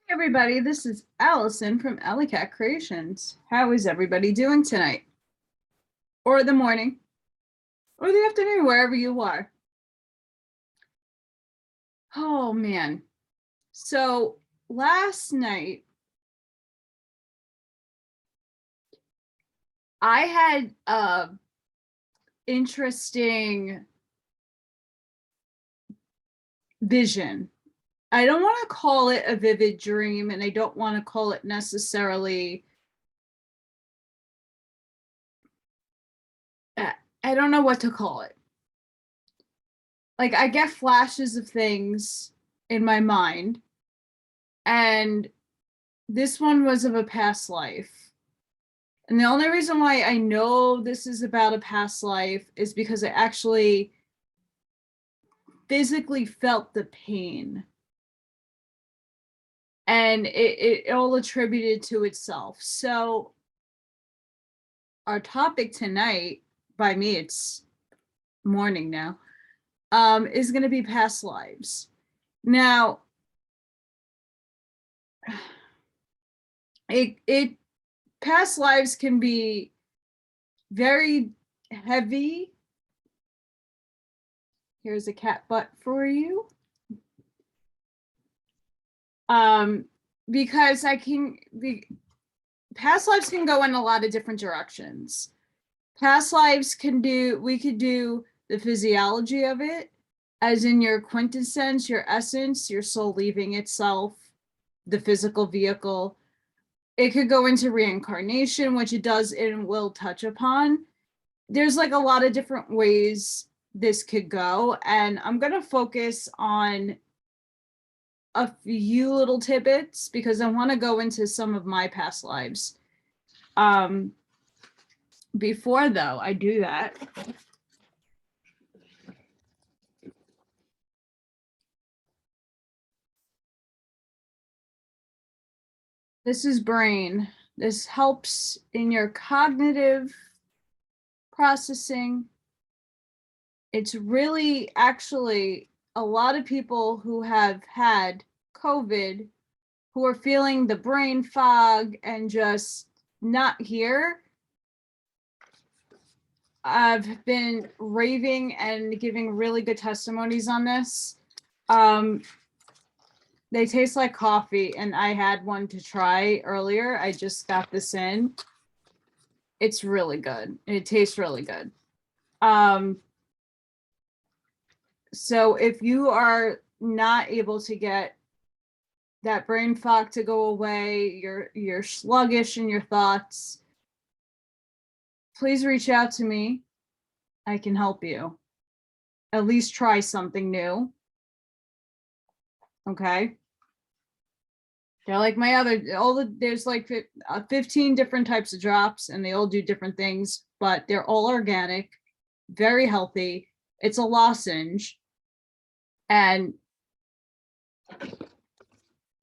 Hey everybody, this is Allison from Allykatkreations. How is everybody doing tonight? Or the morning, or the afternoon, wherever you are. Oh man. So last night, I had a interesting vision. I don't want to call it a vivid dream, and I don't want to call it necessarily, I don't know what to call it. Like, I get flashes of things in my mind, and this one was of a past life. And the only reason why I know this is about a past life is because I actually physically felt the pain. And it all attributed to itself. So our topic tonight, by me, it's morning now, is going to be past lives. Now, past lives can be very heavy. Here's a cat butt for you. Because past lives can go in a lot of different directions. Past lives we could do the physiology of it, as in your quintessence, your essence, your soul leaving itself, the physical vehicle. It could go into reincarnation, which it does and will touch upon. There's like a lot of different ways this could go, and I'm going to focus on a few little tidbits because I want to go into some of my past lives. Before though I do that, this is brain. This helps in your cognitive processing. It's really actually a lot of people who have had COVID who are feeling the brain fog and just not here. I've been raving and giving really good testimonies on this. They taste like coffee, and I had one to try earlier. I just got this in. It's really good. It tastes really good. So if you are not able to get that brain fog to go away, you're sluggish in your thoughts, please reach out to me. I can help you. At least try something new. Okay. They're like my other, there's like 15 different types of drops, and they all do different things, but they're all organic, very healthy. It's a lozenge. And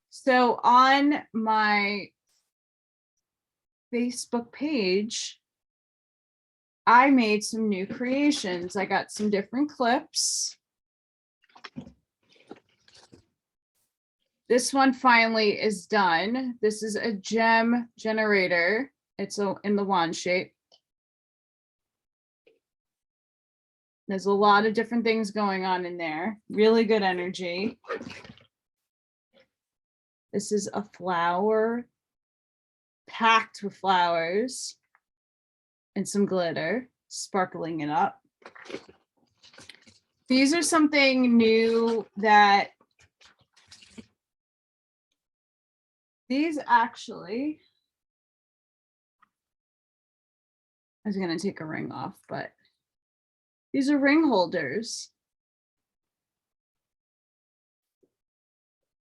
so on my Facebook page, I made some new creations. I got some different clips. This one finally is done. This is a gem generator. It's in the wand shape. There's a lot of different things going on in there. Really good energy. This is a flower packed with flowers and some glitter, sparkling it up. These are something new that these actually, I was going to take a ring off, but these are ring holders.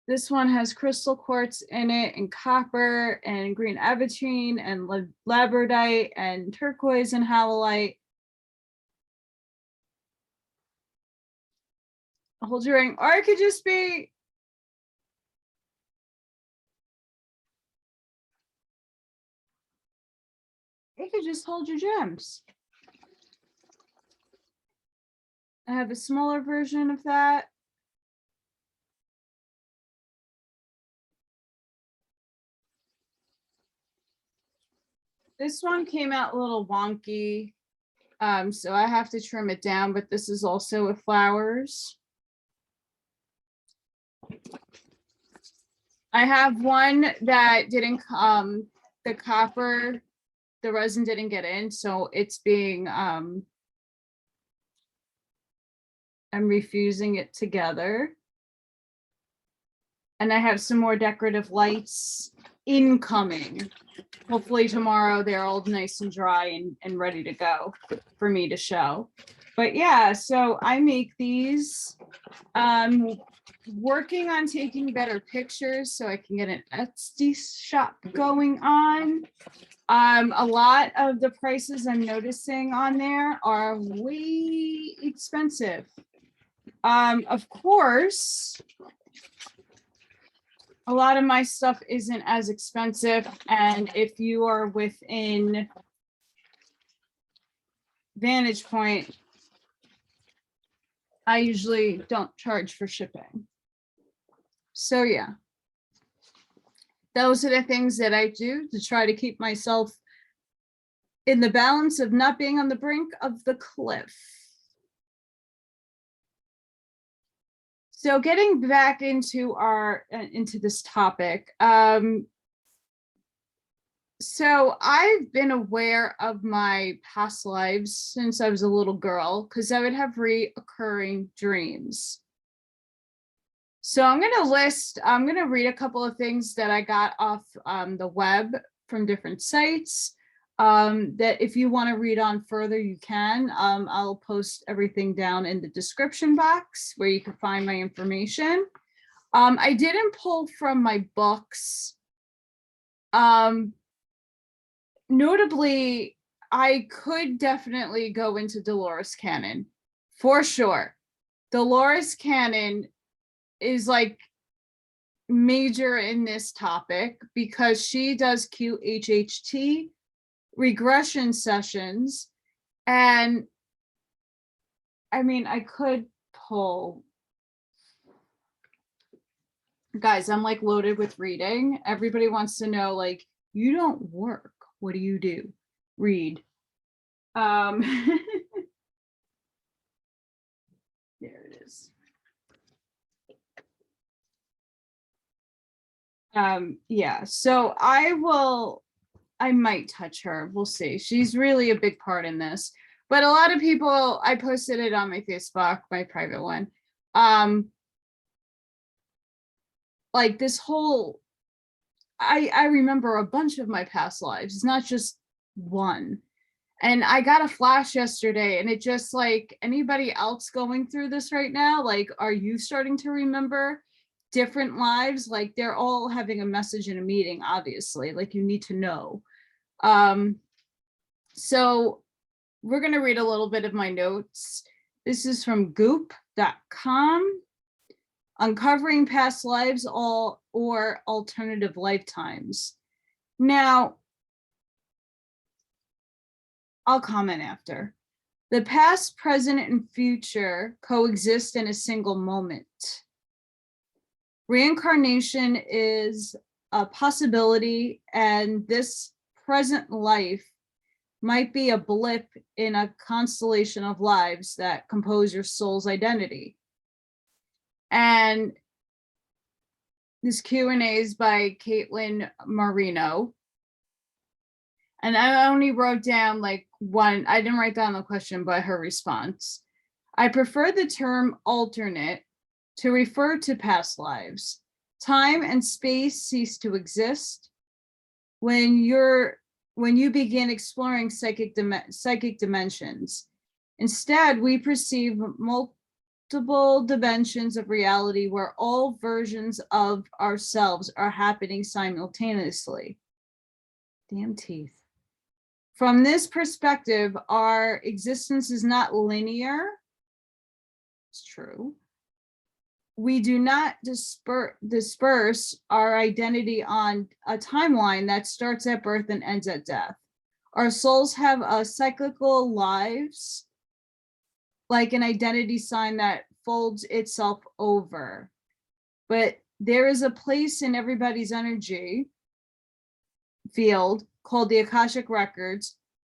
This one has crystal quartz in it, and copper, and green aventurine, and labradorite, and turquoise, and howlite. Hold your ring, or it could just be just hold your gems. I have a smaller version of that. This one came out a little wonky. So I have to trim it down, but this is also with flowers. I have one that didn't, the copper, the resin didn't get in, so it's being, I'm refusing it together. And I have some more decorative lights incoming. Hopefully tomorrow they're all nice and dry and ready to go for me to show. But yeah, so I make these. Working on taking better pictures so I can get an Etsy shop going on. A lot of the prices I'm noticing on there are way expensive. Of course, a lot of my stuff isn't as expensive, and if you are within Vantage Point, I usually don't charge for shipping. So yeah, those are the things that I do to try to keep myself in the balance of not being on the brink of the cliff. So getting back into into this topic, so I've been aware of my past lives since I was a little girl because I would have reoccurring dreams. So I'm going to read a couple of things that I got off the web from different sites that if you want to read on further, you can. I'll post everything down in the description box where you can find my information. I didn't pull from my books. Notably, I could definitely go into Dolores Cannon for sure. Dolores Cannon is like major in this topic because she does QHHT regression sessions. And I mean, I could pull, guys, I'm like loaded with reading. Everybody wants to know, like, you don't work. What do you do? Read. There it is. Yeah, so I might touch her. We'll see. She's really a big part in this. But a lot of people, I posted it on my Facebook, my private one. Like this whole, I remember a bunch of my past lives. It's not just one. And I got a flash yesterday, and it just like, anybody else going through this right now? Like, are you starting to remember different lives? Like, they're all having a message in a meeting, obviously, like you need to know. So we're going to read a little bit of my notes. This is from goop.com. Uncovering past lives or alternative lifetimes. Now, I'll comment after. The past, present, and future coexist in a single moment. Reincarnation is a possibility, and this present life might be a blip in a constellation of lives that compose your soul's identity. And this Q&A is by Caitlin Marino. And I only wrote down like one, I didn't write down the question, but her response. I prefer the term alternate to refer to past lives. Time and space cease to exist when you begin exploring psychic dimensions. Instead, we perceive multiple dimensions of reality where all versions of ourselves are happening simultaneously. Damn teeth. From this perspective, our existence is not linear. It's true. We do not disperse our identity on a timeline that starts at birth and ends at death. Our souls have a cyclical lives, like an identity sign that folds itself over. But there is a place in everybody's energy field called the Akashic Records,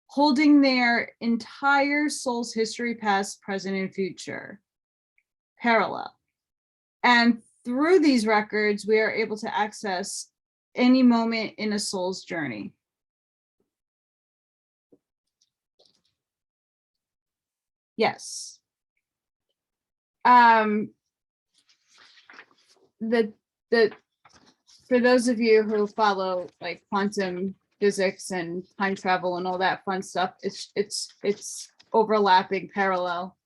holding their entire soul's history, past, present, and future parallel. And through these records, we are able to access any moment in a soul's journey. Yes. For those of you who follow like quantum physics and time travel and all that fun stuff, it's overlapping, parallel.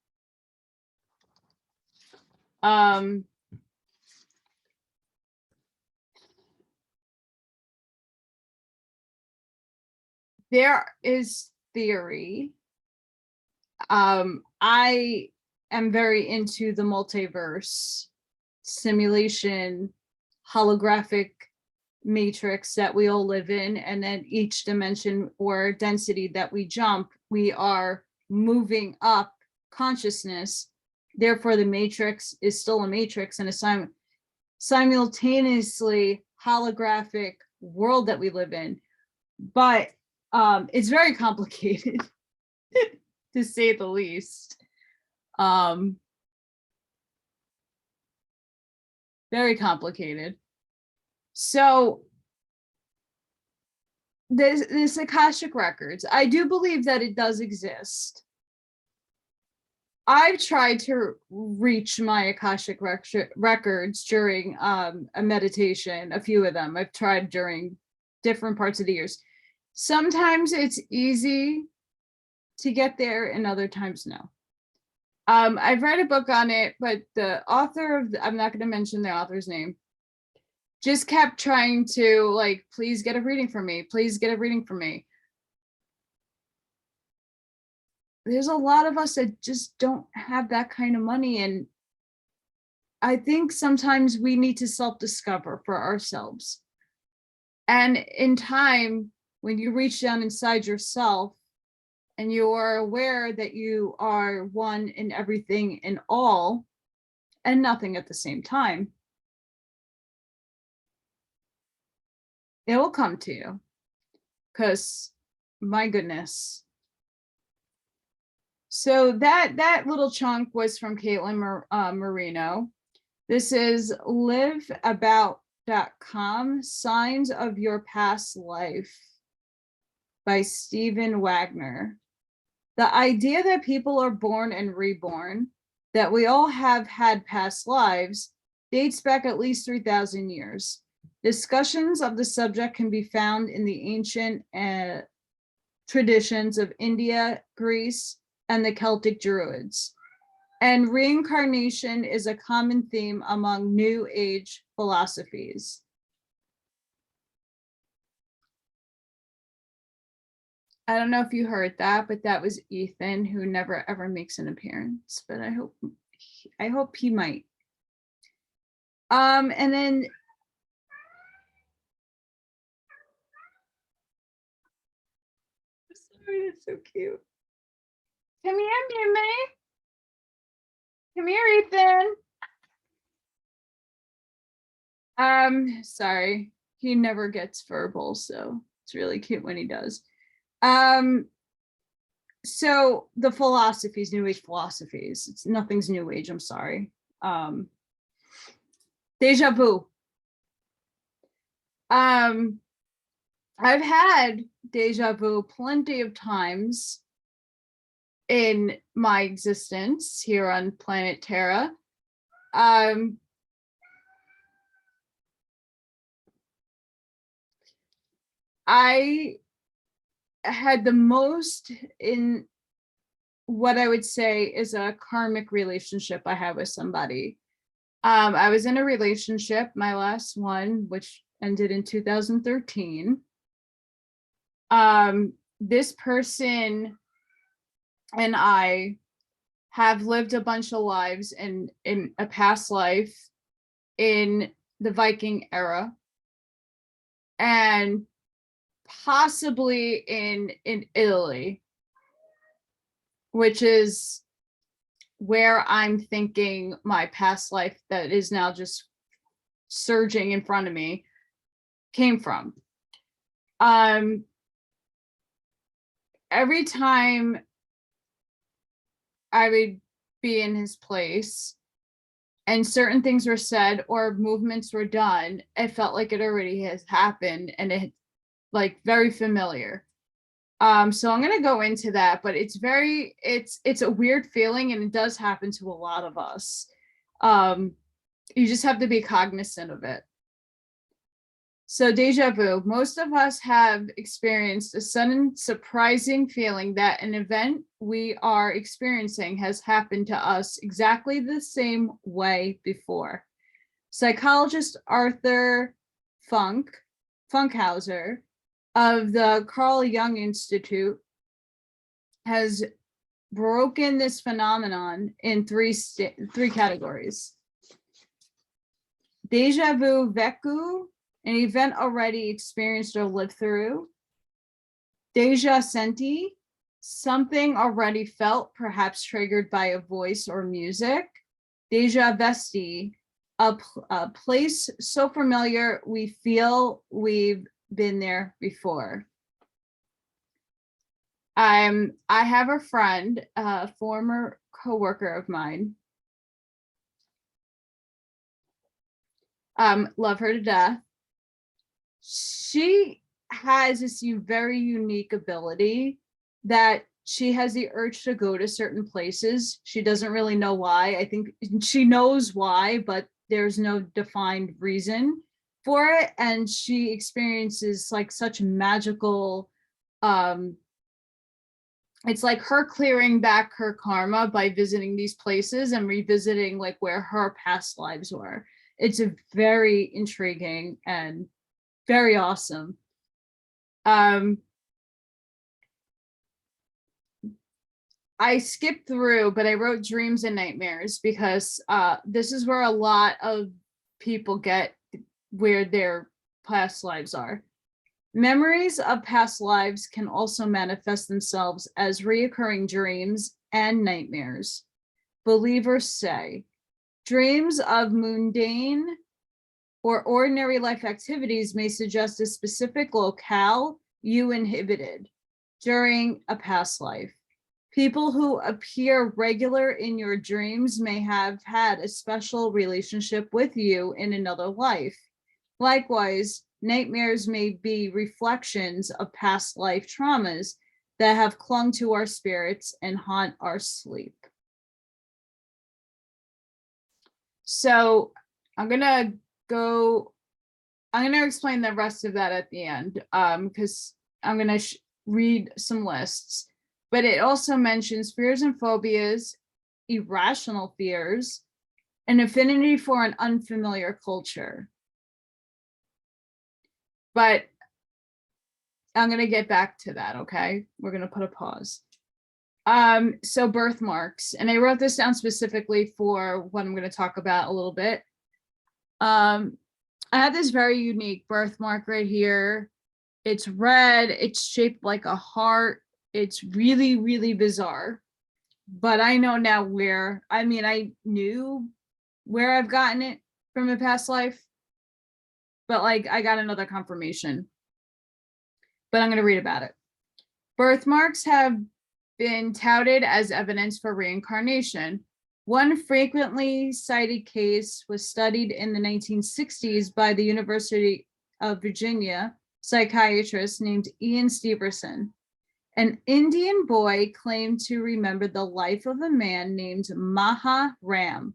There is theory. I am very into the multiverse, simulation, holographic matrix that we all live in, and then each dimension or density that we jump, we are moving up consciousness. Therefore, the matrix is still a matrix and a simultaneously holographic world that we live in. But it's very complicated, to say the least. Very complicated. So this Akashic Records, I do believe that it does exist. I've tried to reach my Akashic Records during a meditation, a few of them. I've tried during different parts of the years. Sometimes it's easy to get there and other times no. I've read a book on it, but the author of I'm not going to mention the author's name, just kept trying to like, please get a reading for me. Please get a reading for me. There's a lot of us that just don't have that kind of money. And I think sometimes we need to self-discover for ourselves. And in time, when you reach down inside yourself and you are aware that you are one in everything and all and nothing at the same time, it will come to you. Because my goodness. So that little chunk was from Caitlin Marino. This is liveabout.com, Signs of Your Past Life by Stephen Wagner. The idea that people are born and reborn, that we all have had past lives, dates back at least 3,000 years. Discussions of the subject can be found in the ancient traditions of India, Greece, and the Celtic Druids. And reincarnation is a common theme among New Age philosophies. I don't know if you heard that, but that was Ethan, who never ever makes an appearance, but I hope he might. And then sorry, it's so cute. Come here, Mimi. Come here, Ethan. Sorry, he never gets verbal, so it's really cute when he does. So the philosophies, New Age philosophies, nothing's New Age, I'm sorry. Deja vu. I've had deja vu plenty of times in my existence here on planet Terra. I had the most in what I would say is a karmic relationship I had with somebody. I was in a relationship, my last one, which ended in 2013. This person and I have lived a bunch of lives in a past life in the Viking era and possibly in Italy, which is where I'm thinking my past life that is now just surging in front of me came from. Every time I would be in his place and certain things were said or movements were done, it felt like it already has happened and it like very familiar. So I'm gonna go into that, but it's a weird feeling and it does happen to a lot of us. You just have to be cognizant of it. So deja vu, most of us have experienced a sudden surprising feeling that an event we are experiencing has happened to us exactly the same way before. Psychologist Arthur Funkhauser of the Carl Jung Institute has broken this phenomenon in three categories. Deja vu vécu, an event already experienced or lived through. Deja senti, something already felt, perhaps triggered by a voice or music. Deja vesti, a place so familiar we feel we've been there before. I have a friend, a former coworker of mine. Love her to death. She has this very unique ability that she has the urge to go to certain places. She doesn't really know why. I think she knows why, but there's no defined reason for it. And she experiences like such magical, it's like her clearing back her karma by visiting these places and revisiting like where her past lives were. It's a very intriguing and very awesome. I skipped through, but I wrote dreams and nightmares because this is where a lot of people get where their past lives are. Memories of past lives can also manifest themselves as reoccurring dreams and nightmares. Believers say dreams of mundane or ordinary life activities may suggest a specific locale you inhabited during a past life. People who appear regular in your dreams may have had a special relationship with you in another life. Likewise, nightmares may be reflections of past life traumas that have clung to our spirits and haunt our sleep. So I'm gonna explain the rest of that at the end because I'm gonna read some lists. But it also mentions fears and phobias, irrational fears, an affinity for an unfamiliar culture. But I'm going to get back to that, okay? We're going to put a pause. So birthmarks, and I wrote this down specifically for what I'm going to talk about a little bit. I have this very unique birthmark right here. It's red, it's shaped like a heart. It's really, really bizarre, but I know now where, I knew where I've gotten it from a past life, but like I got another confirmation, but I'm going to read about it. Birthmarks have been touted as evidence for reincarnation. One frequently cited case was studied in the 1960s by the University of Virginia psychiatrist named Ian Stevenson. An Indian boy claimed to remember the life of a man named Maha Ram,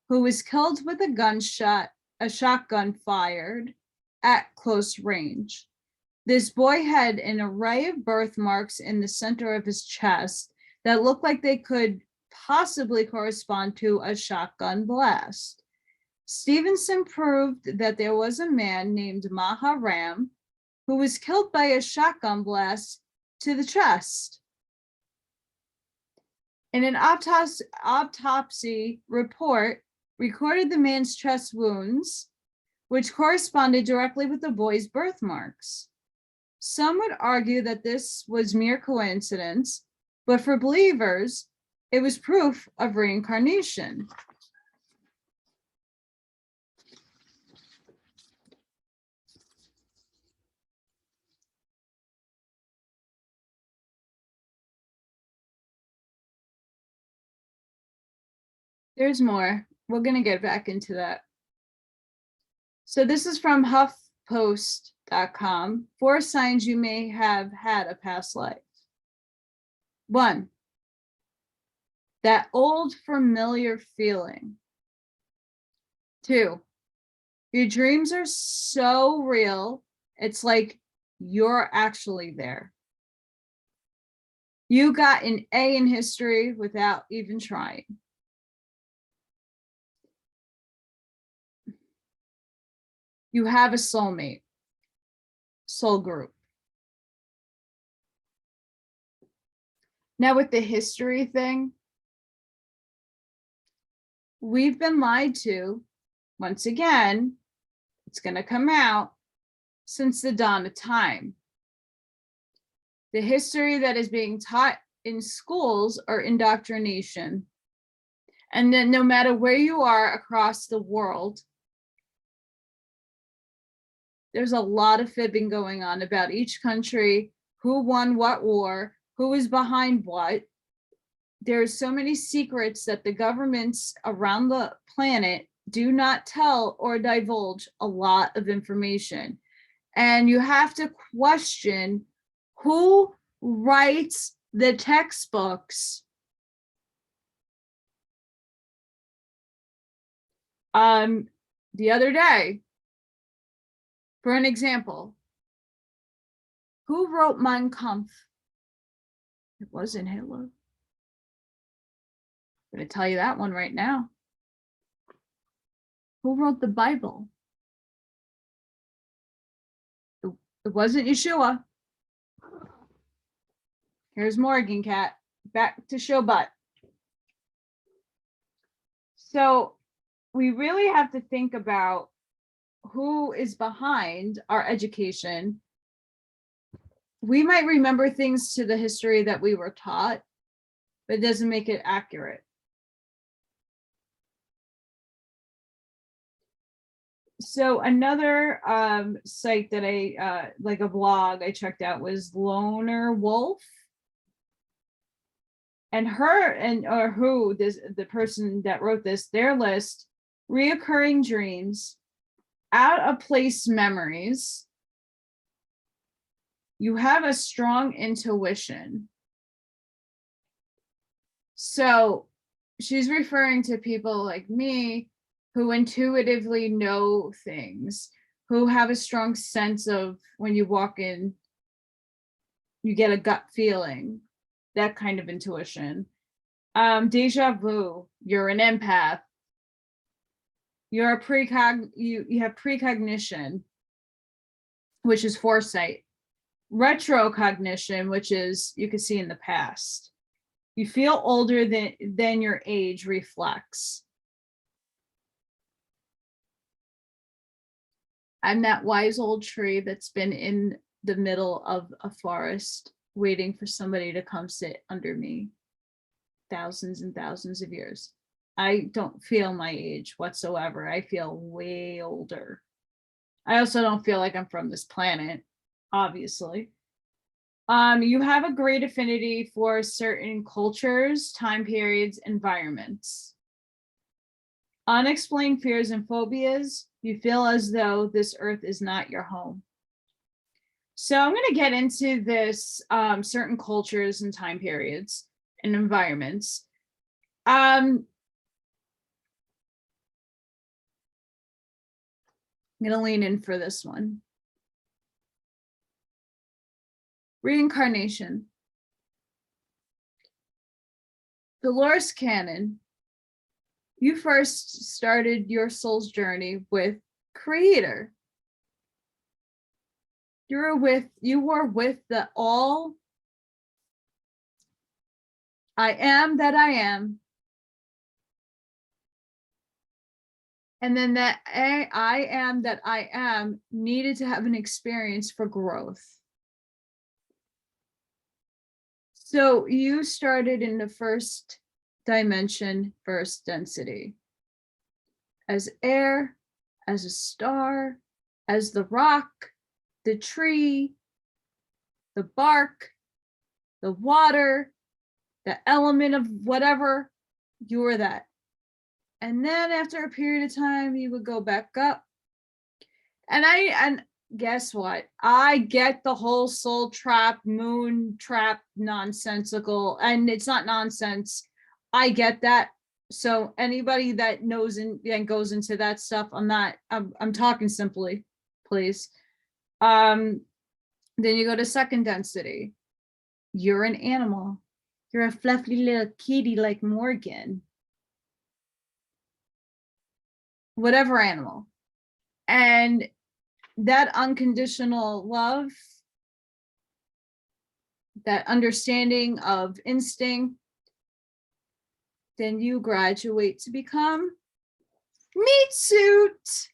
who was killed with a shotgun fired at close range. This boy had an array of birthmarks in the center of his chest that looked like they could possibly correspond to a shotgun blast. Stevenson proved that there was a man named Maha Ram who was killed by a shotgun blast to the chest. In an autopsy report, recorded the man's chest wounds, which corresponded directly with the boy's birthmarks. Some would argue that this was mere coincidence, but for believers, it was proof of reincarnation. There's more. We're going to get back into that. So this is from HuffPost.com. 4 signs you may have had a past life. 1, that old familiar feeling. 2, your dreams are so real, it's like you're actually there. You got an A in history without even trying. You have a soulmate, soul group. Now with the history thing, we've been lied to. Once again, it's going to come out since the dawn of time. The history that is being taught in schools are indoctrination. And then no matter where you are across the world, there's a lot of fibbing going on about each country, who won what war, who is behind what. There's so many secrets that the governments around the planet do not tell or divulge a lot of information. And you have to question who writes the textbooks. The other day, for an example, who wrote Mein Kampf? It wasn't Hitler. I'm going to tell you that one right now. Who wrote the Bible? It wasn't Yeshua. Here's Morgan Cat. Back to show butt. So we really have to think about who is behind our education. We might remember things to the history that we were taught, but it doesn't make it accurate. So another site that I, like a blog I checked out was Loner Wolf. And the person that wrote this, their list, reoccurring dreams, out of place memories. You have a strong intuition. So she's referring to people like me who intuitively know things, who have a strong sense of when you walk in, you get a gut feeling, that kind of intuition. Deja vu, you're an empath. You're a you have precognition, which is foresight. Retrocognition, which is you can see in the past. You feel older than your age reflects. I'm that wise old tree that's been in the middle of a forest waiting for somebody to come sit under me thousands and thousands of years. I don't feel my age whatsoever. I feel way older. I also don't feel like I'm from this planet, obviously. You have a great affinity for certain cultures, time periods, environments. Unexplained fears and phobias. You feel as though this earth is not your home. So I'm going to get into this, certain cultures and time periods and environments. I'm going to lean in for this one. Reincarnation. Dolores Cannon, you first started your soul's journey with Creator. You were with the all I am that I am. And then that I am that I am needed to have an experience for growth. So you started in the first dimension, first density, as air, as a star, as the rock, the tree, the bark, the water, the element of whatever, you were that. And then after a period of time, you would go back up. And guess what? I get the whole soul trap, moon trap, nonsensical, and it's not nonsense. I get that. So anybody that knows and goes into that stuff, I'm talking simply, please. Then you go to second density. You're an animal. You're a fluffy little kitty like Morgan. Whatever animal. And that unconditional love, that understanding of instinct, then you graduate to become meat suit,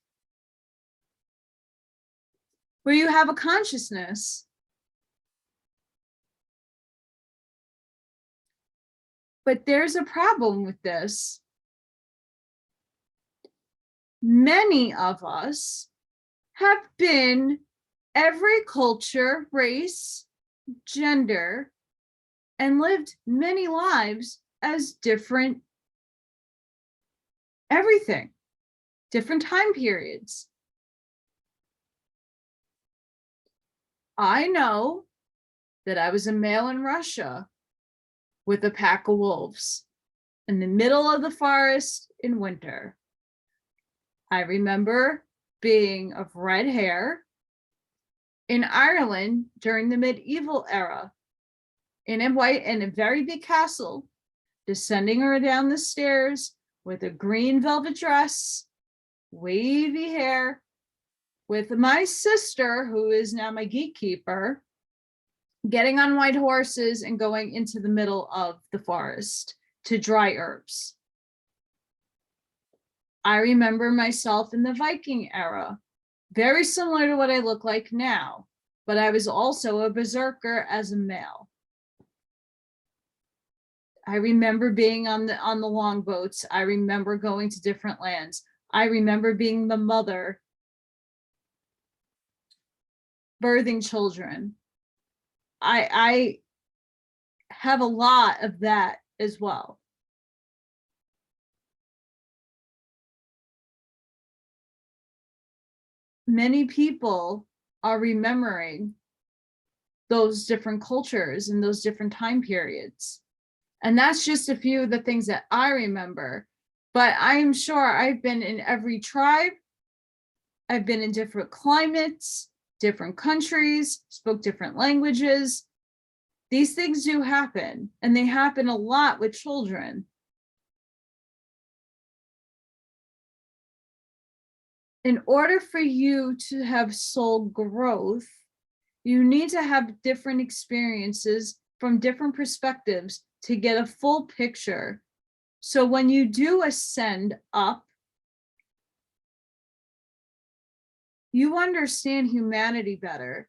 where you have a consciousness. But there's a problem with this. Many of us have been every culture, race, gender, and lived many lives as different everything, different time periods. I know that I was a male in Russia with a pack of wolves in the middle of the forest in winter. I remember being of red hair in Ireland during the medieval era in a very big castle, descending her down the stairs with a green velvet dress, wavy hair, with my sister, who is now my gatekeeper, getting on white horses and going into the middle of the forest to dry herbs. I remember myself in the Viking era, very similar to what I look like now, but I was also a berserker as a male. I remember being on the longboats. I remember going to different lands. I remember being the mother, birthing children. I have a lot of that as well. Many people are remembering those different cultures and those different time periods. And that's just a few of the things that I remember. But I'm sure I've been in every tribe. I've been in different climates, different countries, spoke different languages. These things do happen, and they happen a lot with children. In order for you to have soul growth, you need to have different experiences from different perspectives to get a full picture. So when you do ascend up, you understand humanity better,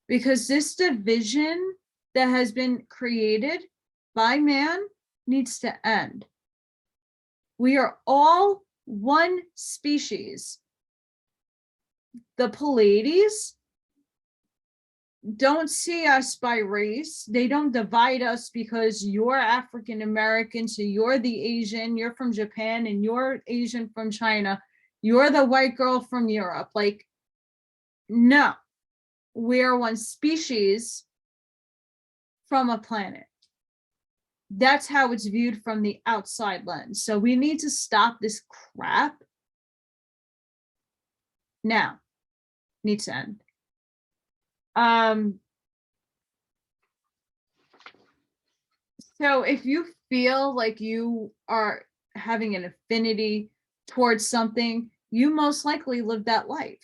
because this division that has been created by man needs to end. We are all one species. The Pleiades don't see us by race. They don't divide us because you're African American, so you're the Asian, you're from Japan, and you're Asian from China. You're the white girl from Europe. Like, no, we're one species from a planet. That's how it's viewed from the outside lens. So we need to stop this crap now. Needs to end. So if you feel like you are having an affinity towards something, you most likely live that life.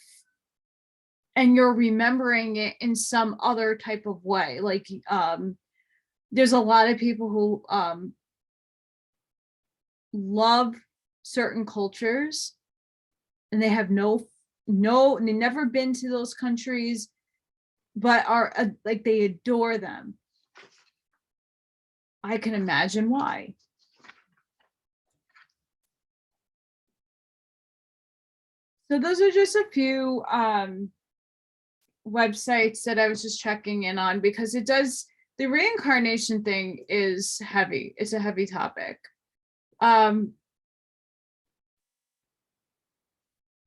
And you're remembering it in some other type of way. Like, there's a lot of people who love certain cultures, and they have they've never been to those countries, but are like, they adore them. I can imagine why. So those are just a few websites that I was just checking in on, because the reincarnation thing is heavy. It's a heavy topic.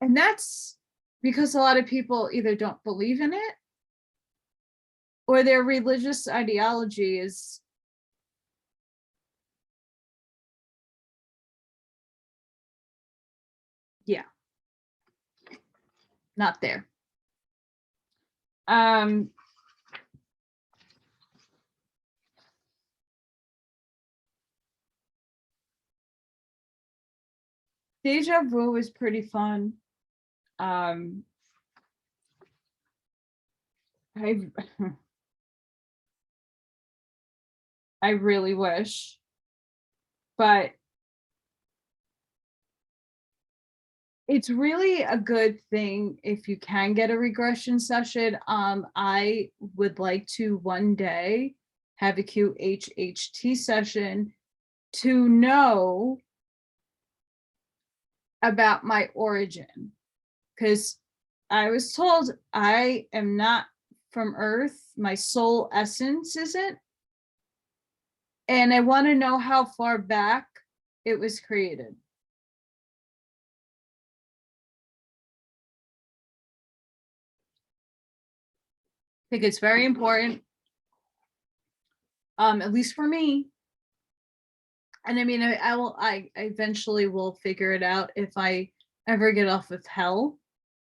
And that's because a lot of people either don't believe in it or their religious ideology is not there. Deja Vu is pretty fun. I I really wish, but it's really a good thing if you can get a regression session. I would like to one day have a QHHT session to know about my origin, because I was told I am not from Earth. My soul essence isn't. And I want to know how far back it was created. I think it's very important, at least for me. And I mean, I eventually will figure it out if I ever get off of hell,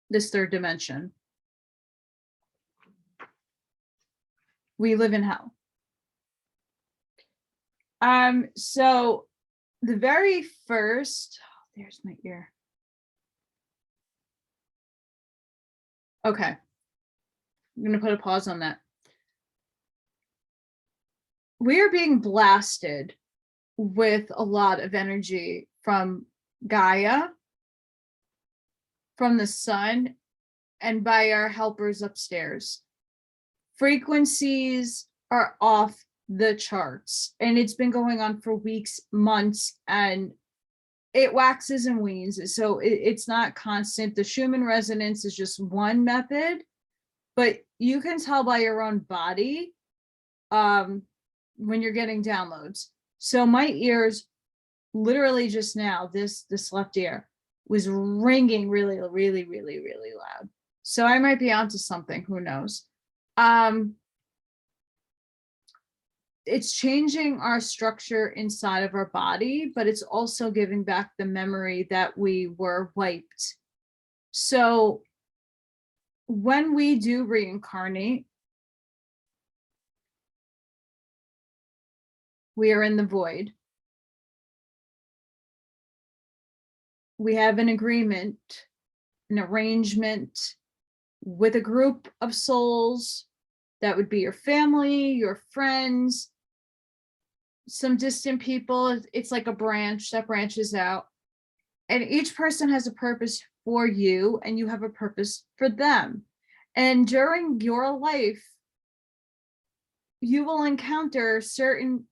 this third dimension. We live in hell. So the very first, there's my ear. Okay. I'm going to put a pause on that. We are being blasted with a lot of energy from Gaia, from the sun, and by our helpers upstairs. Frequencies are off the charts, and it's been going on for weeks, months, and it waxes and wanes. So it's not constant. The Schumann resonance is just one method, but you can tell by your own body when you're getting downloads. So my ears, literally just now, this left ear was ringing really, really, really, really loud. So I might be onto something, who knows? It's changing our structure inside of our body, but it's also giving back the memory that we were wiped. So when we do reincarnate, we are in the void. We have an agreement, an arrangement with a group of souls. That would be your family, your friends, some distant people. It's like a branch that branches out. And each person has a purpose for you, and you have a purpose for them. And during your life, you will encounter certain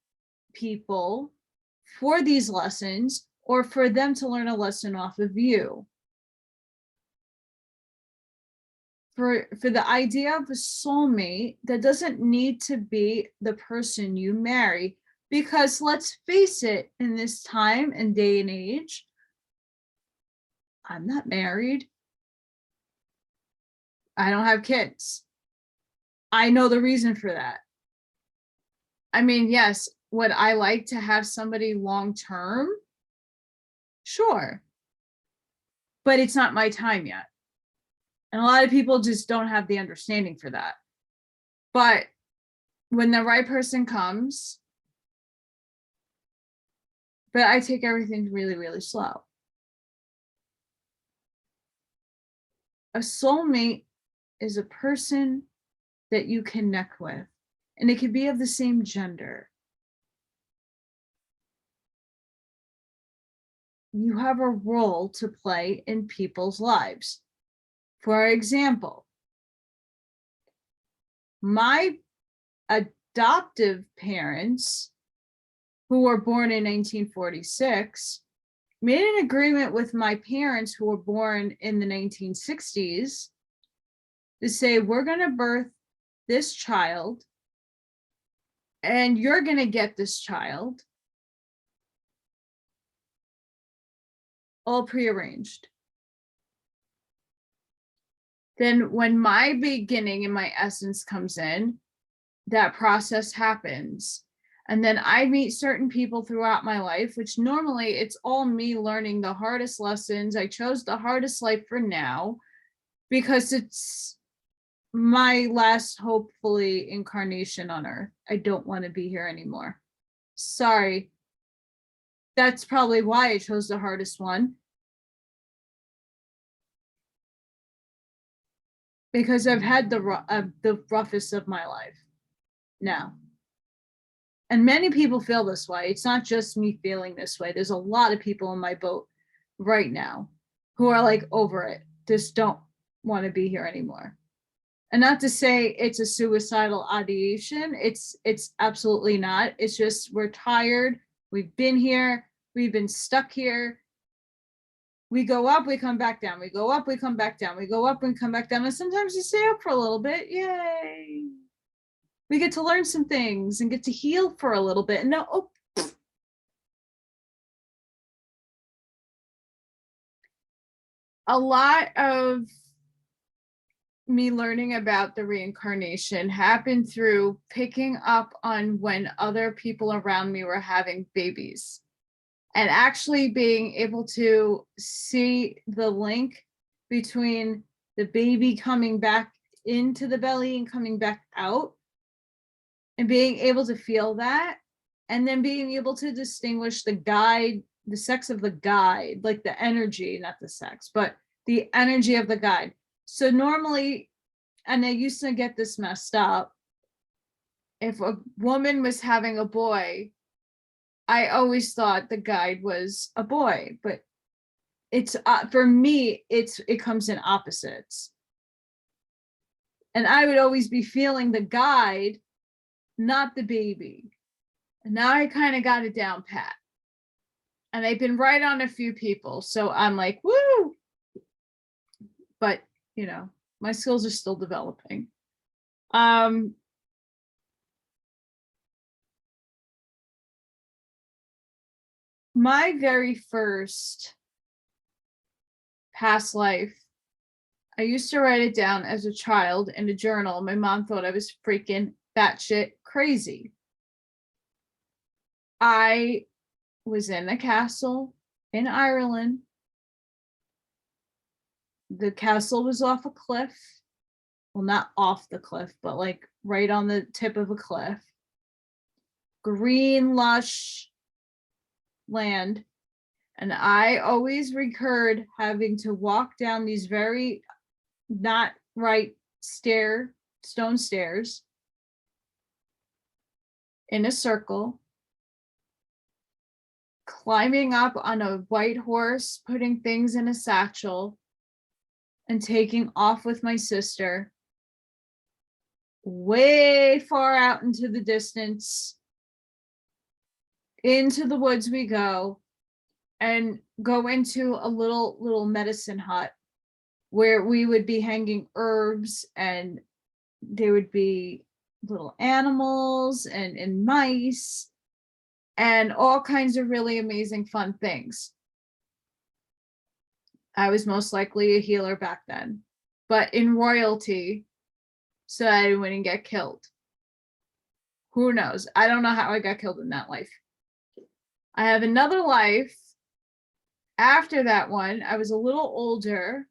people for these lessons, or for them to learn a lesson off of you. For the idea of a soulmate, that doesn't need to be the person you marry, because let's face it, in this time and day and age, I'm not married. I don't have kids. I know the reason for that. I mean, yes, would I like to have somebody long term? Sure. But it's not my time yet. And a lot of people just don't have the understanding for that. But when the right person comes, but I take everything really, really slow. A soulmate is a person that you connect with, and it could be of the same gender. You have a role to play in people's lives. For example, my adoptive parents, who were born in 1946, made an agreement with my parents, who were born in the 1960s, to say, we're going to birth this child, and you're going to get this child, all prearranged. then when my beginning and my essence comes in, that process happens. And then I meet certain people throughout my life, which normally it's all me learning the hardest lessons. I chose the hardest life for now because it's my last, hopefully, incarnation on Earth. I don't want to be here anymore. Sorry. That's probably why I chose the hardest one. Because I've had the roughest of my life now. And many people feel this way. It's not just me feeling this way. There's a lot of people in my boat right now who are like over it. Just don't want to be here anymore. And not to say it's a suicidal ideation. It's absolutely not. It's just we're tired. We've been here. We've been stuck here. We go up, we come back down. We go up, we come back down. We go up and come back down. And sometimes we stay up for a little bit. Yay. We get to learn some things and get to heal for a little bit. And now, oh, a lot of me learning about the reincarnation happened through picking up on when other people around me were having babies. And actually being able to see the link between the baby coming back into the belly and coming back out, and being able to feel that, and then being able to distinguish the guide, the sex of the guide, like the energy, not the sex, but the energy of the guide. So normally, and I used to get this messed up, if a woman was having a boy, I always thought the guide was a boy, but it's for me, it comes in opposites. And I would always be feeling the guide, not the baby. And now I kind of got it down pat. And I've been right on a few people. So I'm like, woo. But, you know, my skills are still developing. My very first past life, I used to write it down as a child in a journal. My mom thought I was freaking batshit crazy. I was in a castle in Ireland. The castle was off a cliff. Well, not off the cliff, but like right on the tip of a cliff. Green, lush land. And I always recurred having to walk down these very not right stone stairs in a circle, climbing up on a white horse, putting things in a satchel, and taking off with my sister way far out into the distance. Into the woods we go, and go into a little medicine hut where we would be hanging herbs, and there would be little animals and mice and all kinds of really amazing fun things. I was most likely a healer back then, but in royalty, so I wouldn't get killed. Who knows? I don't know how I got killed in that life. I have another life. After that one, I was a little older.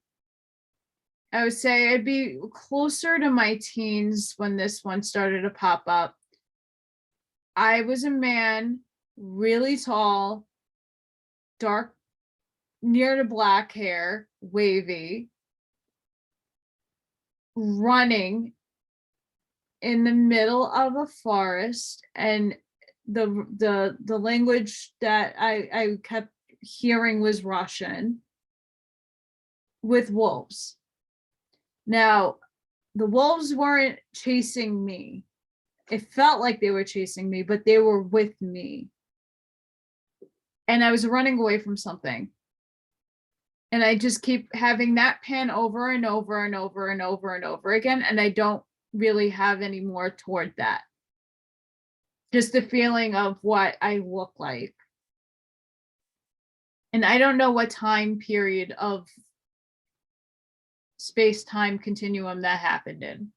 I would say I'd be closer to my teens when this one started to pop up. I was a man, really tall, dark, near to black hair, wavy, running in the middle of a forest, and the language that I kept hearing was Russian, with wolves. Now, the wolves weren't chasing me. It felt like they were chasing me, but they were with me. And I was running away from something. And I just keep having that pan over and over and over and over and over again. And I don't really have any more toward that. Just the feeling of what I look like. And I don't know what time period of space-time continuum that happened in.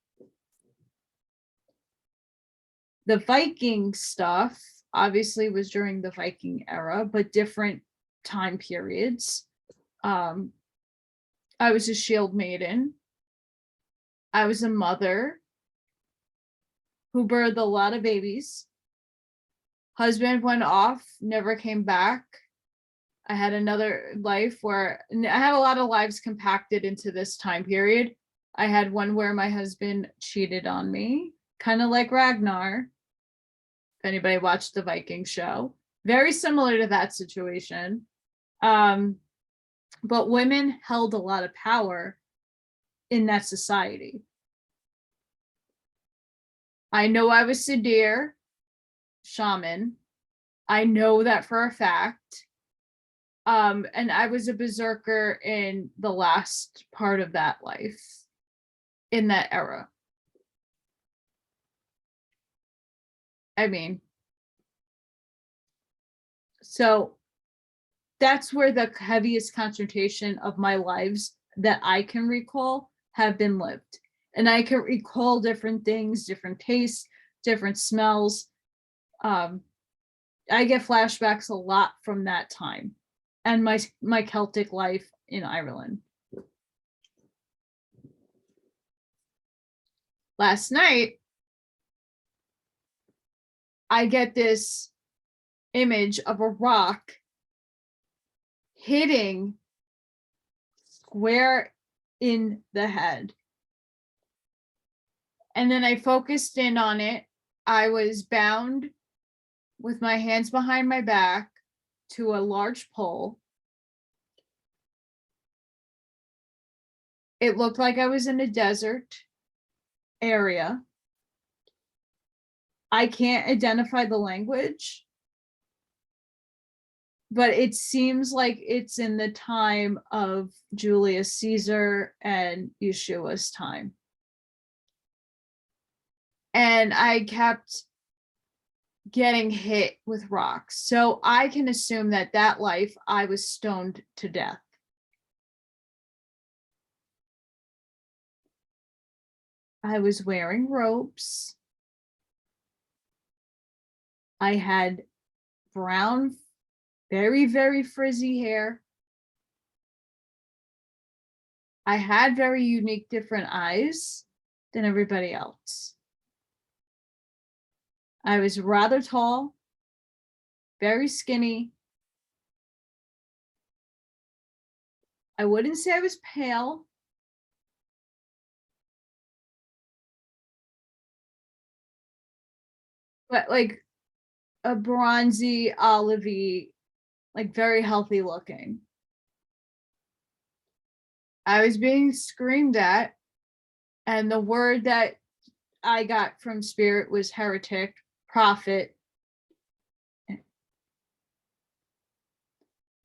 The Viking stuff obviously was during the Viking era, but different time periods. I was a shield maiden. I was a mother who birthed a lot of babies. Husband went off, never came back. I had another life where I had a lot of lives compacted into this time period. I had one where my husband cheated on me, kind of like Ragnar. If anybody watched the Viking show, very similar to that situation. But women held a lot of power in that society. I know I was Sadir, shaman. I know that for a fact. And I was a berserker in the last part of that life, in that era. I mean, so that's where the heaviest concentration of my lives that I can recall have been lived. And I can recall different things, different tastes, different smells. I get flashbacks a lot from that time and my Celtic life in Ireland. Last night, I get this image of a rock hitting square in the head. And then I focused in on it. I was bound with my hands behind my back to a large pole. It looked like I was in a desert area. I can't identify the language, but it seems like it's in the time of Julius Caesar and Yeshua's time. And I kept getting hit with rocks. So I can assume that that life I was stoned to death. I was wearing robes. I had brown, very, very frizzy hair. I had very unique, different eyes than everybody else. I was rather tall, very skinny. I wouldn't say I was pale. But like a bronzy, olivey, like very healthy looking. I was being screamed at, and the word that I got from spirit was heretic, prophet.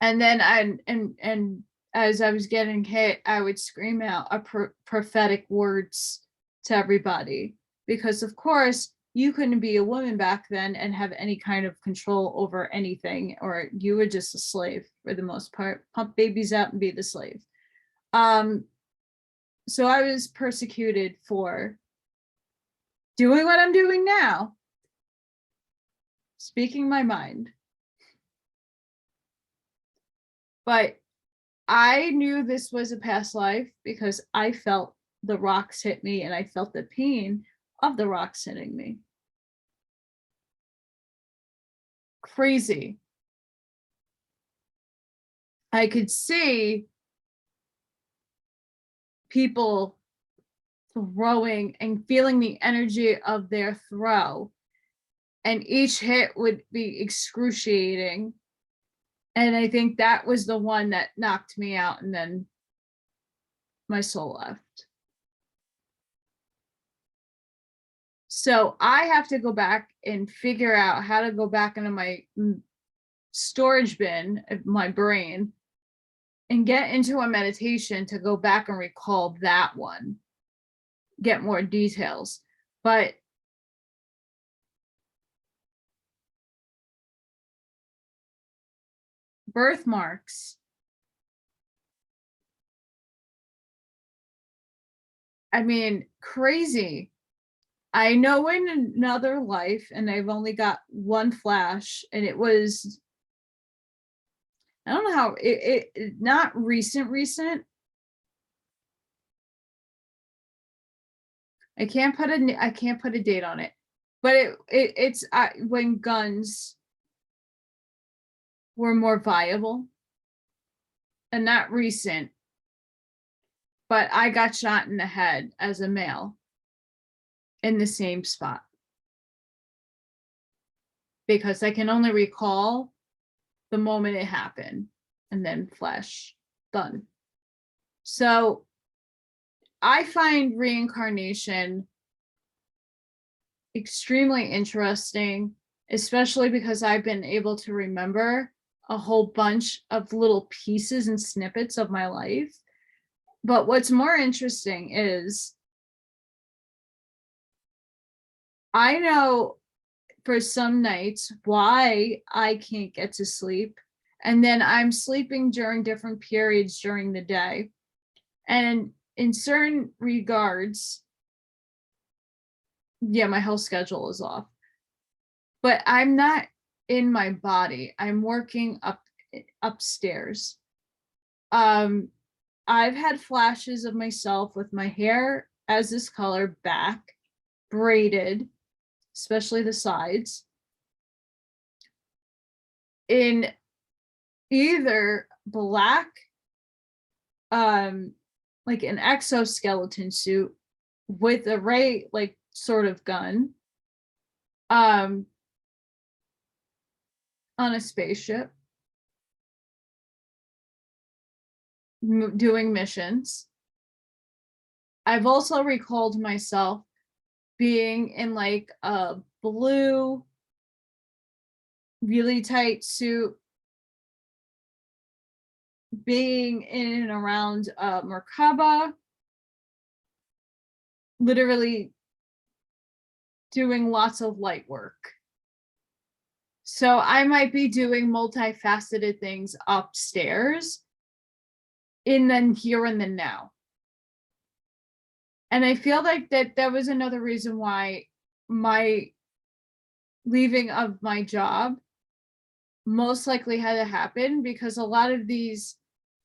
And then and as I was getting hit, I would scream out prophetic words to everybody, because of course you couldn't be a woman back then and have any kind of control over anything, or you were just a slave for the most part. Pump babies out and be the slave. So I was persecuted for doing what I'm doing now, speaking my mind. But I knew this was a past life because I felt the rocks hit me, and I felt the pain of the rocks hitting me. Crazy. I could see people throwing and feeling the energy of their throw, and each hit would be excruciating. And I think that was the one that knocked me out, and then my soul left. So I have to go back and figure out how to go back into my storage bin of my brain and get into a meditation to go back and recall that one, get more details. But birthmarks I mean, crazy. I know in another life, and I've only got one flash, and it was, I don't know how, it not recent. I can't put a date on it, but it's when guns were more viable, and not recent, but I got shot in the head as a male in the same spot, because I can only recall the moment it happened, and then flash, done. So I find reincarnation extremely interesting, especially because I've been able to remember a whole bunch of little pieces and snippets of my life. But what's more interesting is I know for some nights why I can't get to sleep, and then I'm sleeping during different periods during the day. And in certain regards, yeah, my whole schedule is off. But I'm not in my body. I'm working upstairs. I've had flashes of myself with my hair as this color, back, braided, especially the sides, in either black, like an exoskeleton suit with a ray, like sort of gun, on a spaceship, doing missions. I've also recalled myself being in like a blue, really tight suit, being in and around Merkaba, literally doing lots of light work. So I might be doing multifaceted things upstairs in the here and the now. And I feel like that was another reason why my leaving of my job most likely had to happen, because a lot of these,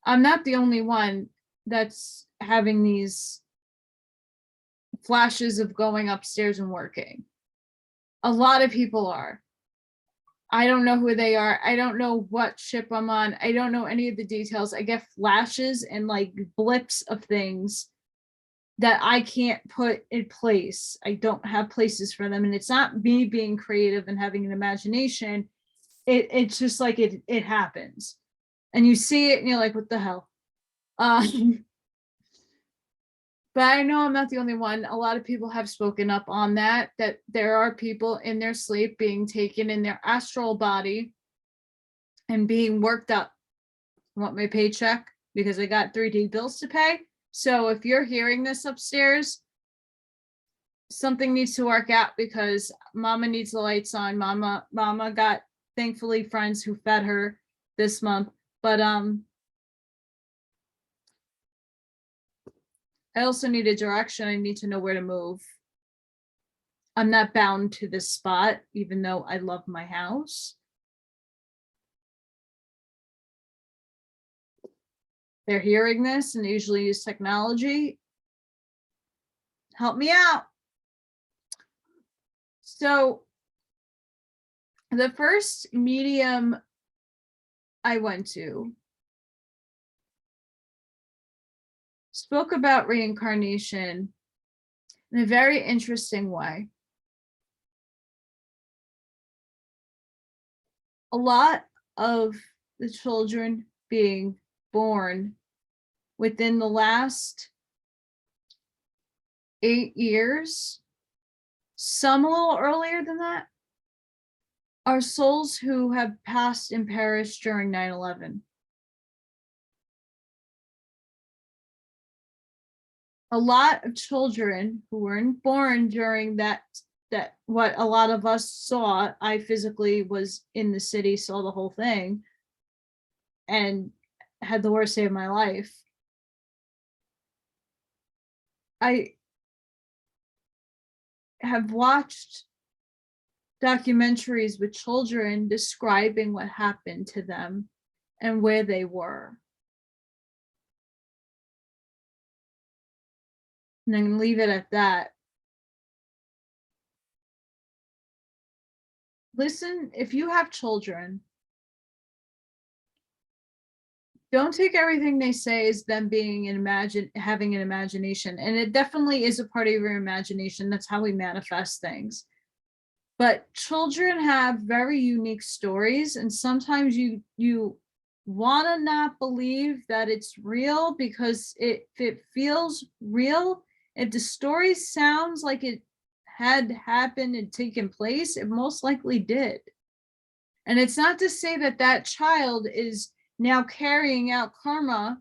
I'm not the only one that's having these flashes of going upstairs and working. A lot of people are. I don't know who they are. I don't know what ship I'm on. I don't know any of the details. I get flashes and like blips of things that I can't put in place. I don't have places for them. And it's not me being creative and having an imagination. It's just like it happens. And you see it and you're like, what the hell? But I know I'm not the only one. A lot of people have spoken up on that there are people in their sleep being taken in their astral body and being worked up. I want my paycheck because I got 3D bills to pay. So if you're hearing this upstairs, something needs to work out, because mama needs the lights on. Mama got, thankfully, friends who fed her this month. But I also need a direction. I need to know where to move. I'm not bound to this spot, even though I love my house. They're hearing this and they usually use technology. Help me out. So the first medium I went to spoke about reincarnation in a very interesting way. A lot of the children being born within the last 8 years, some a little earlier than that, are souls who have passed and perished during 9/11. A lot of children who weren't born during that what a lot of us saw. I physically was in the city, saw the whole thing, and had the worst day of my life. I have watched documentaries with children describing what happened to them and where they were. And I'm going to leave it at that. Listen, if you have children, don't take everything they say as them being having an imagination. And it definitely is a part of your imagination. That's how we manifest things. But children have very unique stories, and sometimes you want to not believe that it's real because if it feels real, if the story sounds like it had happened and taken place, it most likely did. And it's not to say that that child is now carrying out karma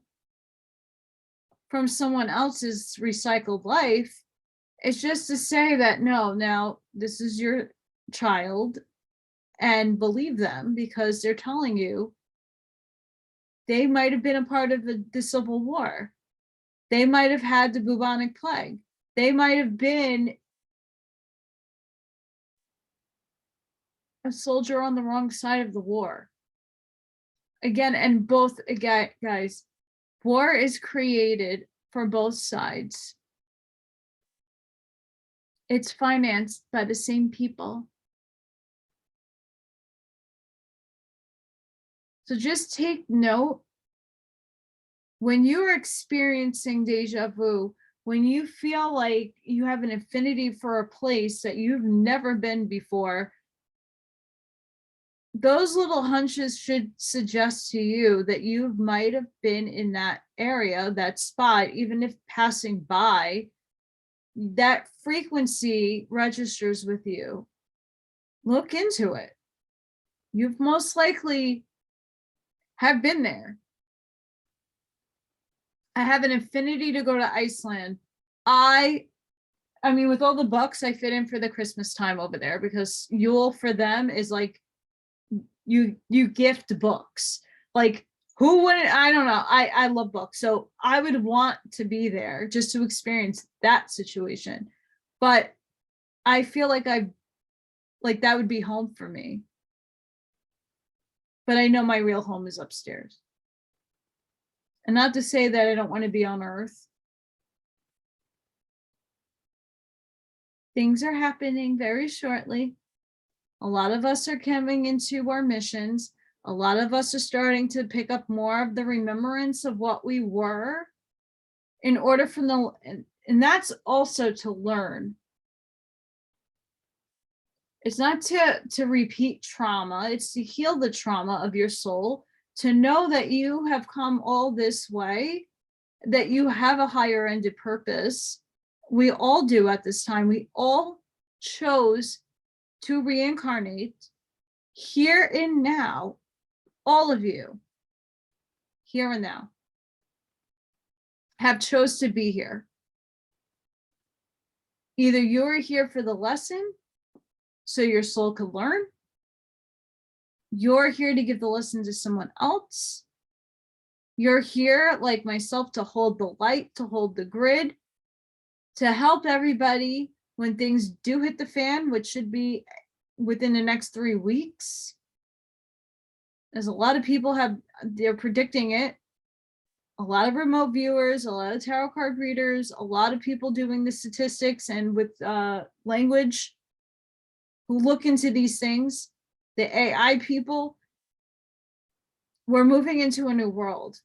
from someone else's recycled life. It's just to say that no, now this is your child, and believe them because they're telling you they might have been a part of the Civil War. They might have had the bubonic plague. They might have been a soldier on the wrong side of the war. Again, and both, again, guys, war is created for both sides. It's financed by the same people. So just take note, when you're experiencing deja vu, when you feel like you have an affinity for a place that you've never been before, those little hunches should suggest to you that you might have been in that area, that spot, even if passing by. That frequency registers with you. Look into it. You've most likely have been there. I have an affinity to go to Iceland. I mean, with all the books, I fit in for the Christmas time over there because Yule for them is like you gift books. Like, who wouldn't? I don't know. I love books, so I would want to be there just to experience that situation. But I feel like that would be home for me. But I know my real home is upstairs. And not to say that I don't want to be on Earth. Things are happening very shortly. A lot of us are coming into our missions. A lot of us are starting to pick up more of the remembrance of what we were in order for and that's also to learn. It's not to repeat trauma. It's to heal the trauma of your soul, to know that you have come all this way, that you have a higher ended purpose. We all do at this time. We all chose to reincarnate here and now. All of you here and now have chose to be here. Either you're here for the lesson so your soul could learn. You're here to give the lesson to someone else. You're here, like myself, to hold the light, to hold the grid, to help everybody when things do hit the fan, which should be within the next 3 weeks. As a lot of people they're predicting it. A lot of remote viewers, a lot of tarot card readers, a lot of people doing the statistics and with language who look into these things, the AI people. We're moving into a new world.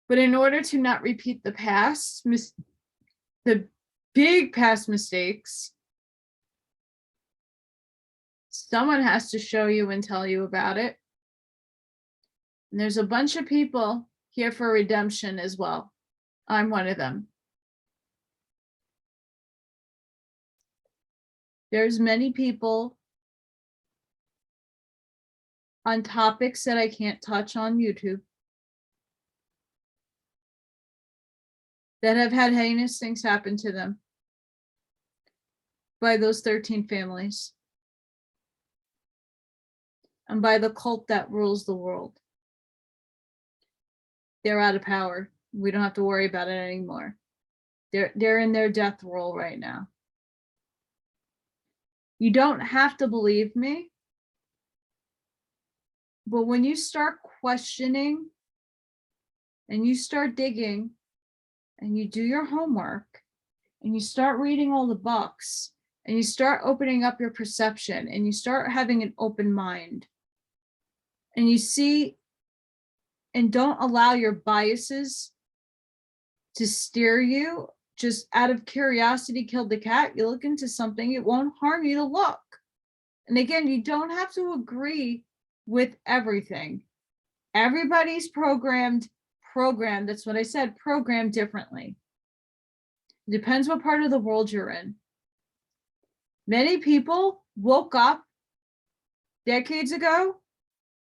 But in order to not repeat the past, the big past mistakes, someone has to show you and tell you about it. And there's a bunch of people here for redemption as well. I'm one of them. There's many people on topics that I can't touch on YouTube that have had heinous things happen to them by those 13 families and by the cult that rules the world. They're out of power. We don't have to worry about it anymore. They're in their death roll right now. You don't have to believe me, but when you start questioning and you start digging and you do your homework and you start reading all the books and you start opening up your perception and you start having an open mind and you see and don't allow your biases to steer you, just out of curiosity killed the cat, you look into something, it won't harm you to look. And again, you don't have to agree with everything. Everybody's programmed, that's what I said, programmed differently. It depends what part of the world you're in. Many people woke up decades ago,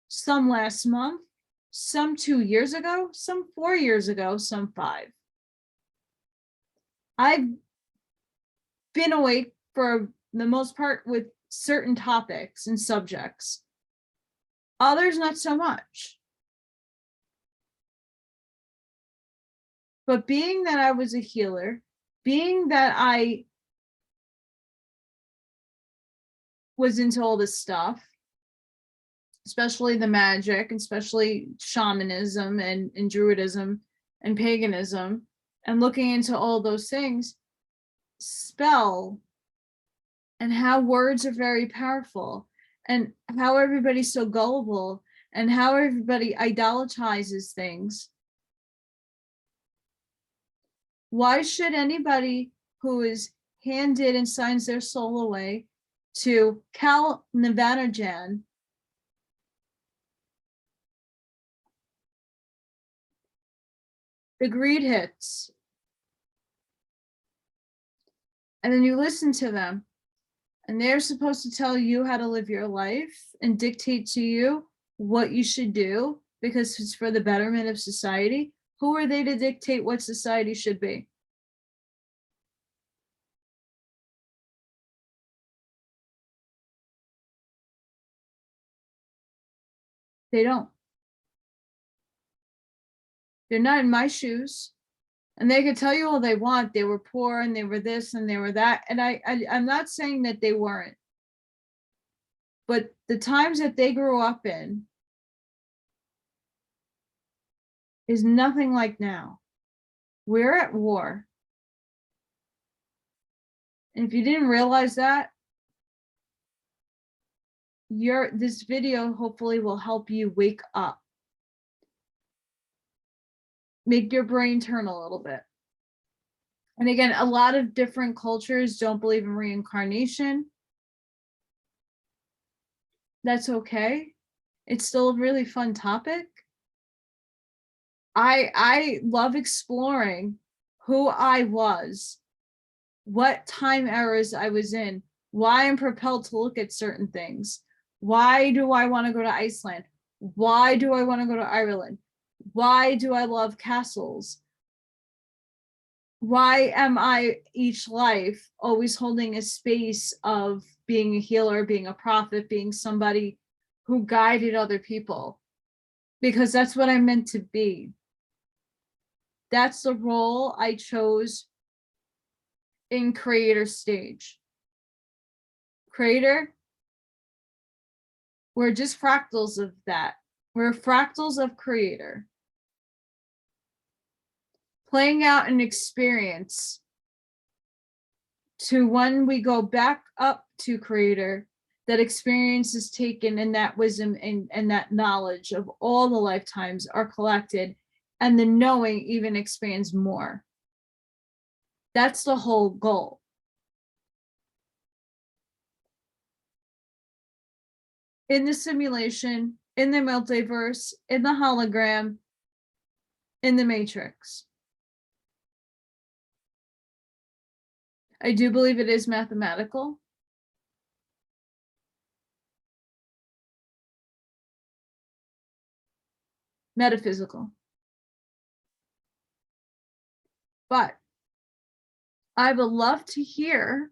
some last month, some 2 years ago, some 4 years ago, some 5. I've been awake for the most part with certain topics and subjects. Others, not so much. But being that I was a healer, being that I was into all this stuff, especially the magic, especially shamanism and druidism and paganism, and looking into all those things, spell and how words are very powerful and how everybody's so gullible and how everybody idolatrizes things. Why should anybody who is handed and signs their soul away to Cal Navanajan the greed hits, and then you listen to them, and they're supposed to tell you how to live your life and dictate to you what you should do because it's for the betterment of society? Who are they to dictate what society should be? They don't. They're not in my shoes. And they could tell you all they want. They were poor and they were this and they were that. And I'm not saying that they weren't. But the times that they grew up in is nothing like now. We're at war. And if you didn't realize that, this video hopefully will help you wake up. Make your brain turn a little bit. And again, a lot of different cultures don't believe in reincarnation. That's okay. It's still a really fun topic. I love exploring who I was, what time eras I was in, why I'm propelled to look at certain things. Why do I want to go to Iceland? Why do I want to go to Ireland? Why do I love castles? Why am I each life always holding a space of being a healer, being a prophet, being somebody who guided other people? Because that's what I'm meant to be. That's the role I chose in creator stage. Creator, we're just fractals of that. We're fractals of creator. Playing out an experience to when we go back up to creator, that experience is taken and that wisdom and that knowledge of all the lifetimes are collected, and the knowing even expands more. That's the whole goal. In the simulation, in the multiverse, in the hologram, in the matrix. I do believe it is mathematical. Metaphysical. But I would love to hear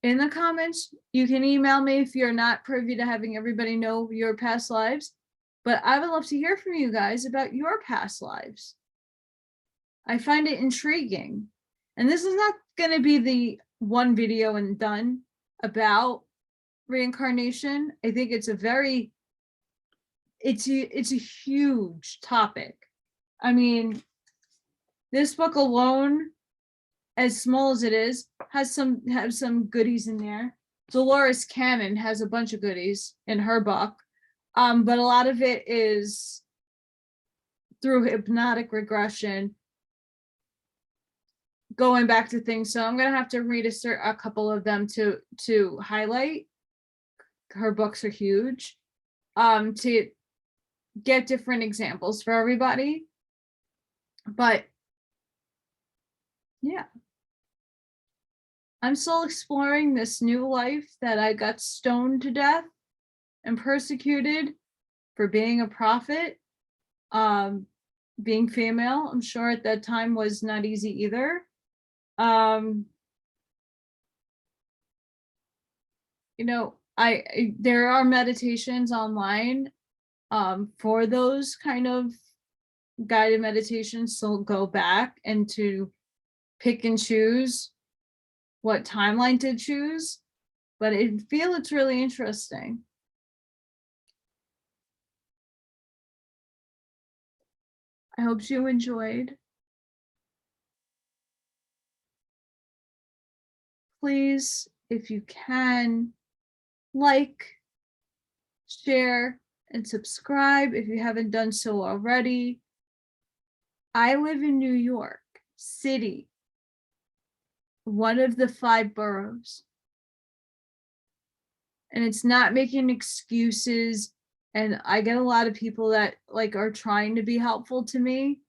in the comments. You can email me if you're not privy to having everybody know your past lives, but I would love to hear from you guys about your past lives. I find it intriguing. And this is not going to be the one video and done about reincarnation. I think it's it's a huge topic. I mean, this book alone, as small as it is, has some goodies in there. Dolores Cannon has a bunch of goodies in her book, but a lot of it is through hypnotic regression, going back to things. So I'm gonna have to read a couple of them to highlight. Her books are huge, to get different examples for everybody. But yeah, I'm still exploring this new life that I got stoned to death and persecuted for being a prophet. Being female, I'm sure at that time was not easy either. You know, there are meditations online for those kind of guided meditations, so go back and to pick and choose what timeline to choose, but I feel it's really interesting. I hope you enjoyed. Please, if you can, like, share, and subscribe if you haven't done so already. I live in New York City, one of the 5 boroughs. And it's not making excuses. And I get a lot of people that like are trying to be helpful to me,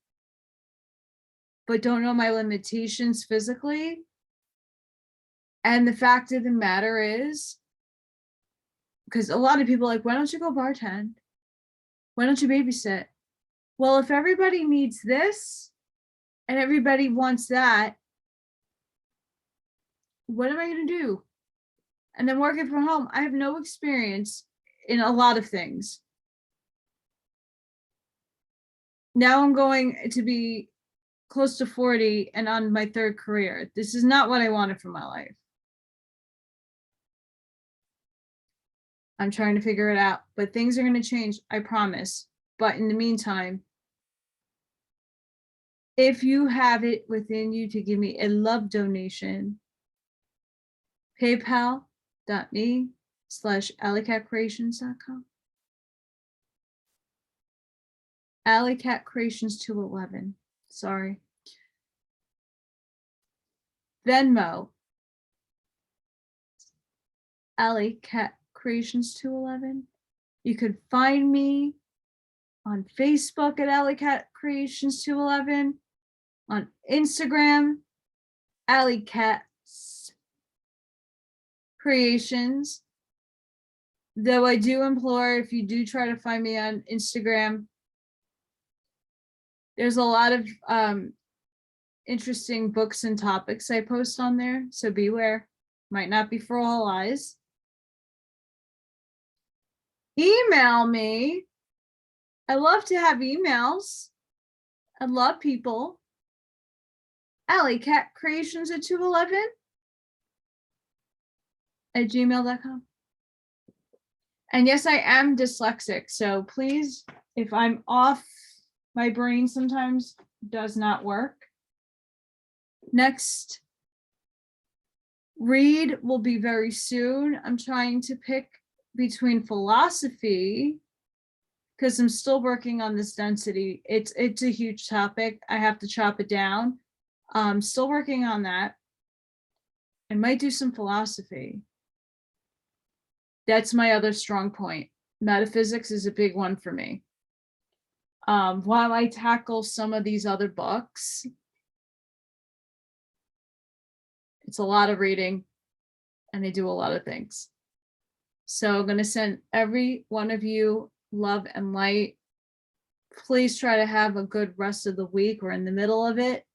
but don't know my limitations physically. And the fact of the matter is, because a lot of people are like, why don't you go bartend? Why don't you babysit? Well, if everybody needs this and everybody wants that, what am I going to do? And then working from home, I have no experience in a lot of things. Now I'm going to be close to 40 and on my 3rd career. This is not what I wanted for my life. I'm trying to figure it out, but things are going to change, I promise. But in the meantime, if you have it within you to give me a love donation, paypal.me/AllyKatkreations.com. AllyKatkreations211. Sorry. Venmo. AllyKatkreations211. You could find me on Facebook at AllyKatkreations211, on Instagram, AllyKatzkreations. Though I do implore, if you do try to find me on Instagram, there's a lot of interesting books and topics I post on there, so beware. Might not be for all eyes. Email me. I love to have emails. I love people. AllyKatkreations211 at gmail.com. And yes, I am dyslexic, so please, if I'm off, my brain sometimes does not work. Next read will be very soon. I'm trying to pick between philosophy, because I'm still working on this density. It's a huge topic. I have to chop it down. Still working on that. I might do some philosophy. That's my other strong point. Metaphysics is a big one for me. While I tackle some of these other books, it's a lot of reading and I do a lot of things. So I'm going to send every one of you love and light. Please try to have a good rest of the week. We're in the middle of it.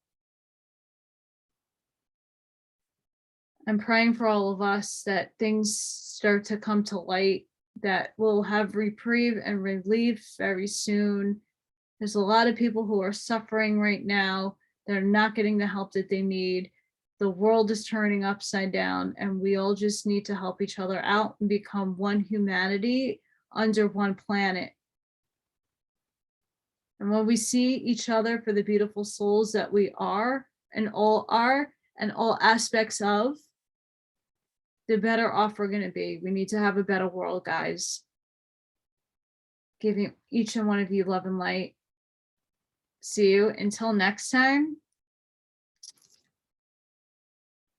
I'm praying for all of us that things start to come to light, that we'll have reprieve and relief very soon. There's a lot of people who are suffering right now. They're not getting the help that they need. The world is turning upside down, and we all just need to help each other out and become one humanity under one planet. And when we see each other for the beautiful souls that we are and all aspects of, the better off we're going to be. We need to have a better world, guys. Giving each and one of you love and light. See you until next time.